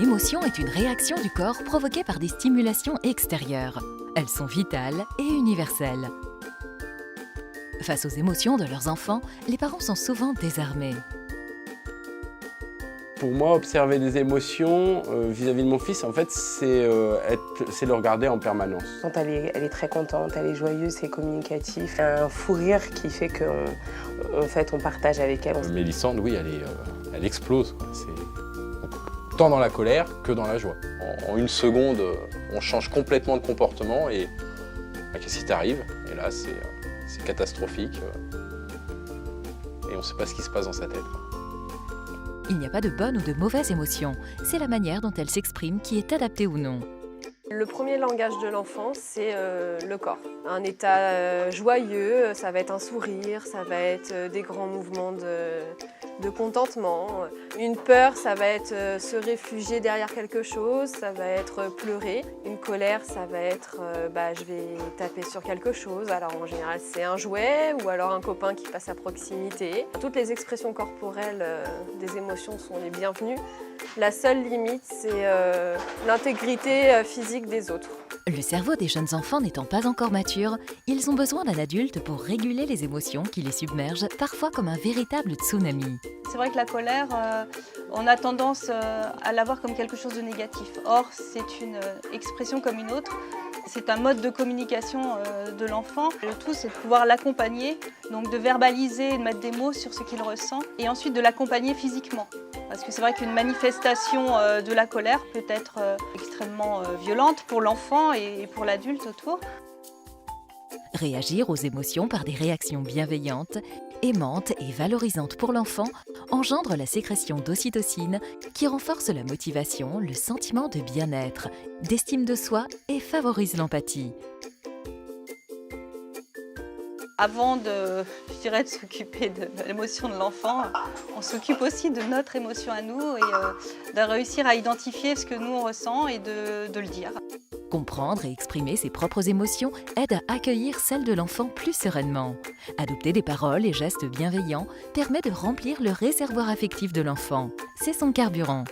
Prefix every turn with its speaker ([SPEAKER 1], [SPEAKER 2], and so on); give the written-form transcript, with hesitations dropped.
[SPEAKER 1] Une émotion est une réaction du corps provoquée par des stimulations extérieures. Elles sont vitales et universelles. Face aux émotions de leurs enfants, les parents sont souvent désarmés.
[SPEAKER 2] Pour moi, observer des émotions vis-à-vis de mon fils, en fait, c'est le regarder en permanence.
[SPEAKER 3] Quand elle est très contente, elle est joyeuse, c'est communicatif. Un fou rire qui fait qu'en fait, on partage avec elle.
[SPEAKER 2] Mélissande, oui, elle explose. Tant dans la colère que dans la joie. En une seconde, on change complètement de comportement et qu'est-ce qui t'arrive? Et là, c'est catastrophique. Et on ne sait pas ce qui se passe dans sa tête.
[SPEAKER 1] Il n'y a pas de bonne ou de mauvaise émotion, c'est la manière dont elle s'exprime qui est adaptée ou non.
[SPEAKER 4] Le premier langage de l'enfant, c'est le corps. Un état joyeux, ça va être un sourire, ça va être des grands mouvements de contentement. Une peur, ça va être se réfugier derrière quelque chose, ça va être pleurer. Une colère, ça va être je vais taper sur quelque chose. Alors en général, c'est un jouet ou alors un copain qui passe à proximité. Toutes les expressions corporelles des émotions sont les bienvenues. La seule limite, c'est l'intégrité physique des autres.
[SPEAKER 1] Le cerveau des jeunes enfants n'étant pas encore mature, ils ont besoin d'un adulte pour réguler les émotions qui les submergent, parfois comme un véritable tsunami.
[SPEAKER 5] C'est vrai que la colère, on a tendance à la voir comme quelque chose de négatif. Or, c'est une expression comme une autre. C'est un mode de communication de l'enfant. Le tout, c'est de pouvoir l'accompagner, donc de verbaliser, de mettre des mots sur ce qu'il ressent, et ensuite de l'accompagner physiquement. Parce que c'est vrai qu'une manifestation de la colère peut être extrêmement violente pour l'enfant et pour l'adulte autour.
[SPEAKER 1] Réagir aux émotions par des réactions bienveillantes, aimantes et valorisantes pour l'enfant engendre la sécrétion d'ocytocine qui renforce la motivation, le sentiment de bien-être, d'estime de soi et favorise l'empathie.
[SPEAKER 5] Avant de s'occuper de l'émotion de l'enfant, on s'occupe aussi de notre émotion à nous et de réussir à identifier ce que nous on ressent et de le dire.
[SPEAKER 1] Comprendre et exprimer ses propres émotions aide à accueillir celles de l'enfant plus sereinement. Adopter des paroles et gestes bienveillants permet de remplir le réservoir affectif de l'enfant. C'est son carburant.